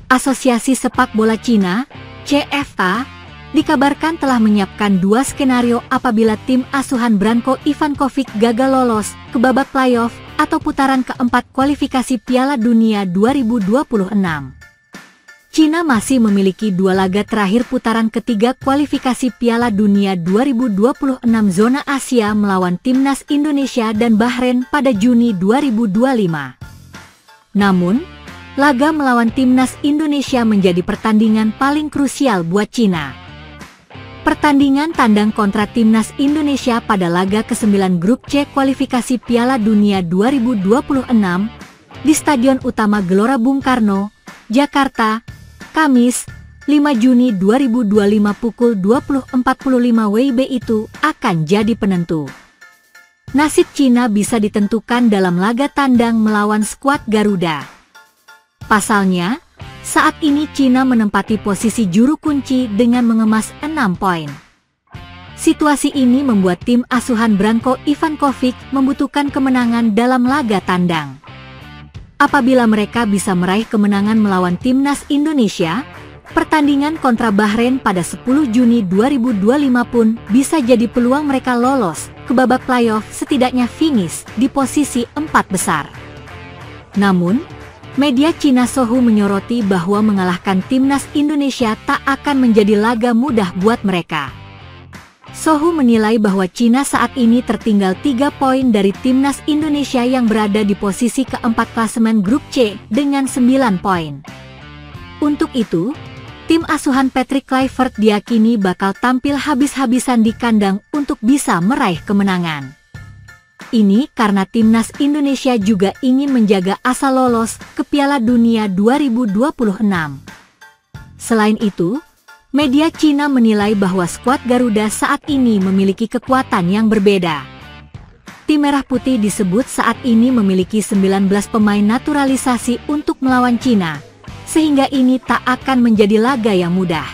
Asosiasi Sepak Bola Cina, CFA, dikabarkan telah menyiapkan 2 skenario apabila tim asuhan Branko Ivankovic gagal lolos ke babak playoff atau putaran keempat kualifikasi Piala Dunia 2026. Cina masih memiliki 2 laga terakhir putaran ketiga kualifikasi Piala Dunia 2026 zona Asia melawan Timnas Indonesia dan Bahrain pada Juni 2025. Namun, laga melawan Timnas Indonesia menjadi pertandingan paling krusial buat Cina. Pertandingan tandang kontra Timnas Indonesia pada laga ke-9 Grup C kualifikasi Piala Dunia 2026 di Stadion Utama Gelora Bung Karno, Jakarta, Kamis, 5 Juni 2025 pukul 20.45 WIB itu akan jadi penentu. Nasib Cina bisa ditentukan dalam laga tandang melawan skuad Garuda. Pasalnya, saat ini Cina menempati posisi juru kunci dengan mengemas 6 poin. Situasi ini membuat tim asuhan Branko Ivankovic membutuhkan kemenangan dalam laga tandang. Apabila mereka bisa meraih kemenangan melawan Timnas Indonesia, pertandingan kontra Bahrain pada 10 Juni 2025 pun bisa jadi peluang mereka lolos ke babak playoff, setidaknya finish di posisi 4 besar. Namun, media Cina Sohu menyoroti bahwa mengalahkan Timnas Indonesia tak akan menjadi laga mudah buat mereka. Sohu menilai bahwa Cina saat ini tertinggal 3 poin dari Timnas Indonesia yang berada di posisi keempat klasemen Grup C dengan 9 poin. Untuk itu, tim asuhan Patrick Kluivert diyakini bakal tampil habis-habisan di kandang untuk bisa meraih kemenangan. Ini karena Timnas Indonesia juga ingin menjaga asa lolos ke Piala Dunia 2026. Selain itu, media Cina menilai bahwa skuad Garuda saat ini memiliki kekuatan yang berbeda. Tim Merah Putih disebut saat ini memiliki 19 pemain naturalisasi untuk melawan Cina, sehingga ini tak akan menjadi laga yang mudah.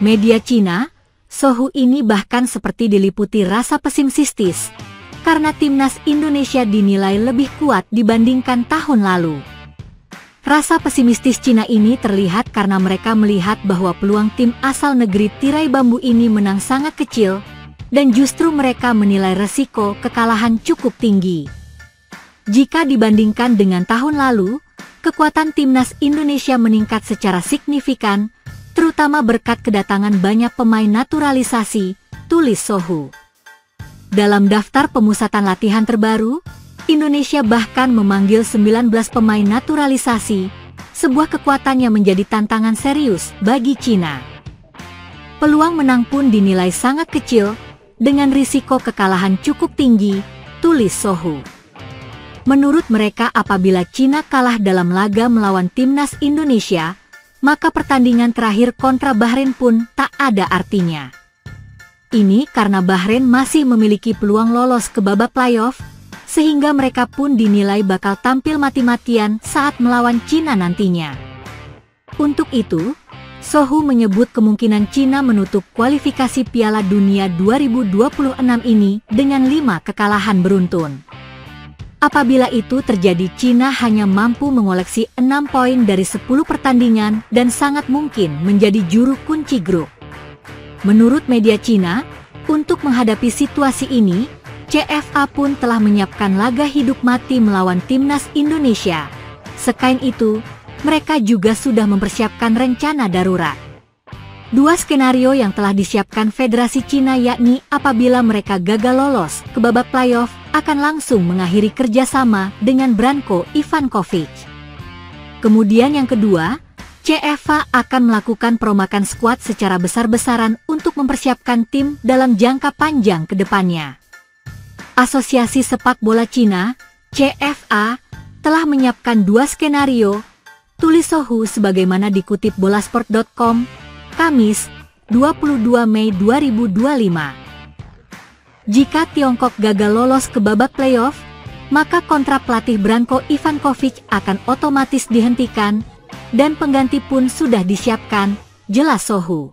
Media Cina, Sohu ini bahkan seperti diliputi rasa pesimistis, karena Timnas Indonesia dinilai lebih kuat dibandingkan tahun lalu. Rasa pesimistis Cina ini terlihat karena mereka melihat bahwa peluang tim asal negeri tirai bambu ini menang sangat kecil, dan justru mereka menilai resiko kekalahan cukup tinggi. Jika dibandingkan dengan tahun lalu, kekuatan Timnas Indonesia meningkat secara signifikan, terutama berkat kedatangan banyak pemain naturalisasi, tulis Sohu. Dalam daftar pemusatan latihan terbaru, Indonesia bahkan memanggil 19 pemain naturalisasi, sebuah kekuatan yang menjadi tantangan serius bagi Cina. Peluang menang pun dinilai sangat kecil, dengan risiko kekalahan cukup tinggi, tulis Sohu. Menurut mereka apabila Cina kalah dalam laga melawan Timnas Indonesia, maka pertandingan terakhir kontra Bahrain pun tak ada artinya. Ini karena Bahrain masih memiliki peluang lolos ke babak playoff, sehingga mereka pun dinilai bakal tampil mati-matian saat melawan Cina nantinya. Untuk itu, Sohu menyebut kemungkinan Cina menutup kualifikasi Piala Dunia 2026 ini dengan 5 kekalahan beruntun. Apabila itu terjadi, Cina hanya mampu mengoleksi 6 poin dari 10 pertandingan dan sangat mungkin menjadi juru kunci grup. Menurut media Cina, untuk menghadapi situasi ini, CFA pun telah menyiapkan laga hidup mati melawan Timnas Indonesia. Selain itu, mereka juga sudah mempersiapkan rencana darurat. 2 skenario yang telah disiapkan Federasi Cina yakni apabila mereka gagal lolos ke babak playoff akan langsung mengakhiri kerjasama dengan Branko Ivankovic. Kemudian yang kedua, CFA akan melakukan peromakan skuad secara besar-besaran untuk mempersiapkan tim dalam jangka panjang ke depannya. Asosiasi Sepak Bola Cina, CFA, telah menyiapkan 2 skenario, tulis Sohu sebagaimana dikutip bolasport.com, Kamis, 22 Mei 2025. Jika Tiongkok gagal lolos ke babak playoff, maka kontrak pelatih Branko Ivankovic akan otomatis dihentikan, dan pengganti pun sudah disiapkan, jelas Sohu.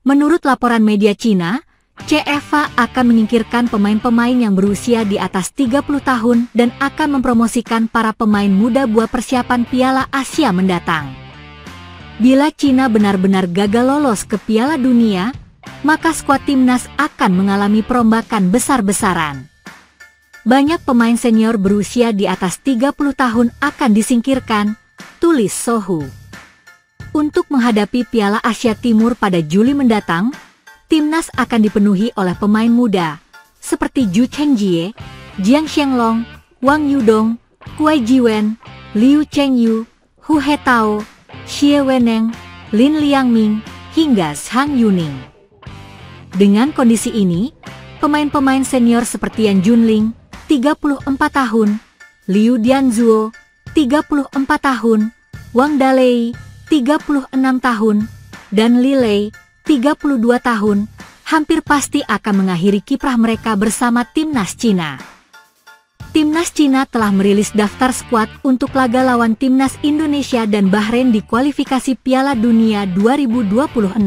Menurut laporan media Cina, CFA akan menyingkirkan pemain-pemain yang berusia di atas 30 tahun dan akan mempromosikan para pemain muda buat persiapan Piala Asia mendatang. Bila Cina benar-benar gagal lolos ke Piala Dunia, maka skuad timnas akan mengalami perombakan besar-besaran. Banyak pemain senior berusia di atas 30 tahun akan disingkirkan, tulis Sohu. Untuk menghadapi Piala Asia Timur pada Juli mendatang, timnas akan dipenuhi oleh pemain muda, seperti Zhu Chengjie, Jiang Xianglong, Wang Yudong, Kuai Jiwen, Liu Chengyu, Hu Hetao, Xie Weneng, Lin Liangming, hingga Zhang Yuning. Dengan kondisi ini, pemain-pemain senior seperti Yan Junling, 34 tahun, Liu Dianzuo, 34 tahun, Wang Dalei, 36 tahun, dan Li Lei, 32 tahun, hampir pasti akan mengakhiri kiprah mereka bersama timnas Cina. Timnas Cina telah merilis daftar skuad untuk laga lawan timnas Indonesia dan Bahrain di kualifikasi Piala Dunia 2026.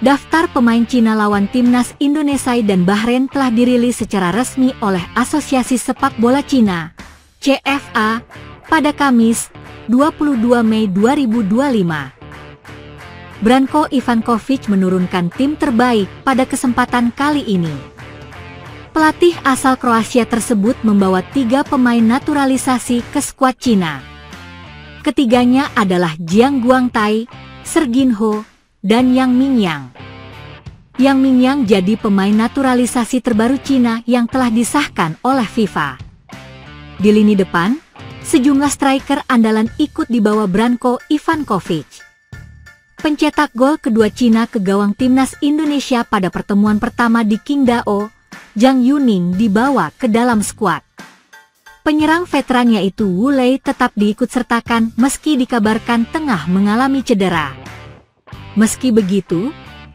Daftar pemain Cina lawan timnas Indonesia dan Bahrain telah dirilis secara resmi oleh Asosiasi Sepak Bola Cina, CFA, pada Kamis, 22 Mei 2025. Branko Ivankovic menurunkan tim terbaik pada kesempatan kali ini. Pelatih asal Kroasia tersebut membawa 3 pemain naturalisasi ke skuad Cina. Ketiganya adalah Jiang Guangtai, Serginho, dan Yang Mingyang. Yang Mingyang jadi pemain naturalisasi terbaru Cina yang telah disahkan oleh FIFA. Di lini depan, sejumlah striker andalan ikut dibawa Branko Ivankovic. Pencetak gol kedua Cina ke gawang timnas Indonesia pada pertemuan pertama di Qingdao, Zhang Yuning dibawa ke dalam skuad. Penyerang veteran yaitu Wu Lei tetap diikutsertakan meski dikabarkan tengah mengalami cedera. Meski begitu,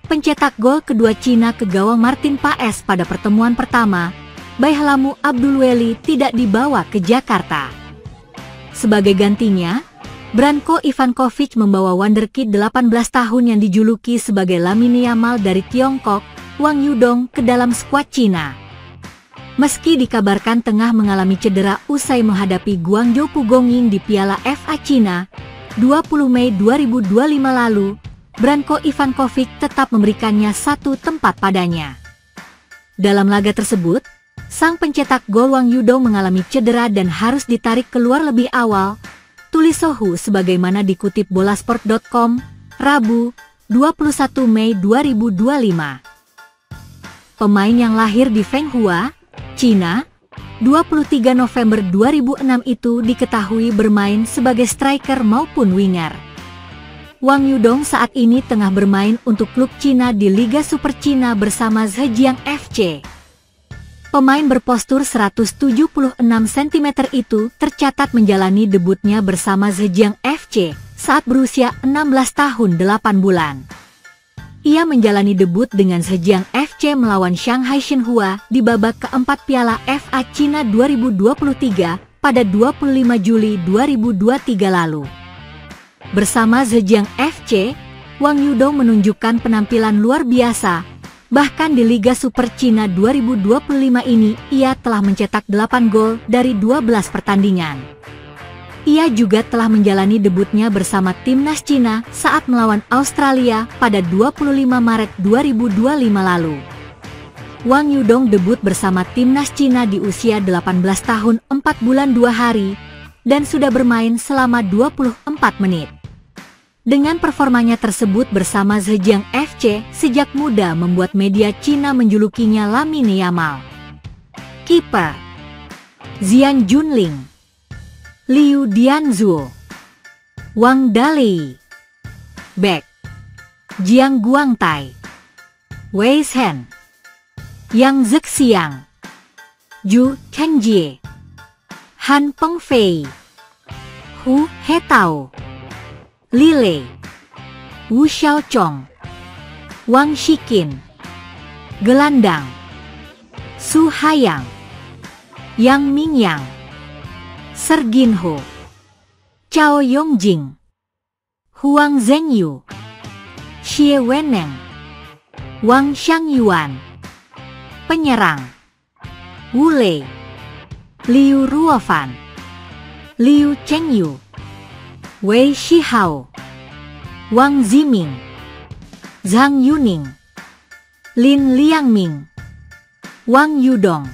pencetak gol kedua Cina ke gawang Martin Paes pada pertemuan pertama, Baihlamu Abdulweli, tidak dibawa ke Jakarta. Sebagai gantinya, Branko Ivankovic membawa wonderkid 18 tahun yang dijuluki sebagai Lamine Yamal dari Tiongkok, Wang Yudong, ke dalam skuad Cina. Meski dikabarkan tengah mengalami cedera usai menghadapi Guangzhou Pugongyin di Piala FA Cina 20 Mei 2025 lalu, Branko Ivankovic tetap memberikannya satu tempat padanya. Dalam laga tersebut, sang pencetak gol Wang Yudong mengalami cedera dan harus ditarik keluar lebih awal, tulis Sohu sebagaimana dikutip bolasport.com, Rabu, 21 Mei 2025. Pemain yang lahir di Fenghua, Cina, 23 November 2006 itu diketahui bermain sebagai striker maupun winger. Wang Yudong saat ini tengah bermain untuk klub Cina di Liga Super Cina bersama Zhejiang FC. Pemain berpostur 176 cm itu tercatat menjalani debutnya bersama Zhejiang FC saat berusia 16 tahun 8 bulan. Ia menjalani debut dengan Zhejiang FC melawan Shanghai Shenhua di babak keempat Piala FA Cina 2023 pada 25 Juli 2023 lalu. Bersama Zhejiang FC, Wang Yudong menunjukkan penampilan luar biasa. Bahkan di Liga Super Cina 2025 ini, ia telah mencetak 8 gol dari 12 pertandingan. Ia juga telah menjalani debutnya bersama timnas Cina saat melawan Australia pada 25 Maret 2025 lalu. Wang Yudong debut bersama timnas Cina di usia 18 tahun 4 bulan 2 hari dan sudah bermain selama 24 menit. Dengan performanya tersebut bersama Zhejiang FC sejak muda membuat media Cina menjulukinya Lamine Yamal. Kiper Yan Junling, Liu Dianzuo, Wang Dalei. Bek Jiang Guangtai, Wei Shen, Yang Zexiang, Zhu Chengjie, Han Pengfei, Hu Hetao, Li Lei, Wu Xiaochong, Wang Shiqin. Gelandang Su Haiyang, Yang Mingyang, Serginho, Chao Yongjing, Huang Zhengyu, Xie Weneng, Wang Xiangyuan. Penyerang Wu Lei, Liu Ruofan, Liu Chengyu, Wei Shihao, Wang Ziming, Zhang Yuning, Lin Liangming, Wang Yudong.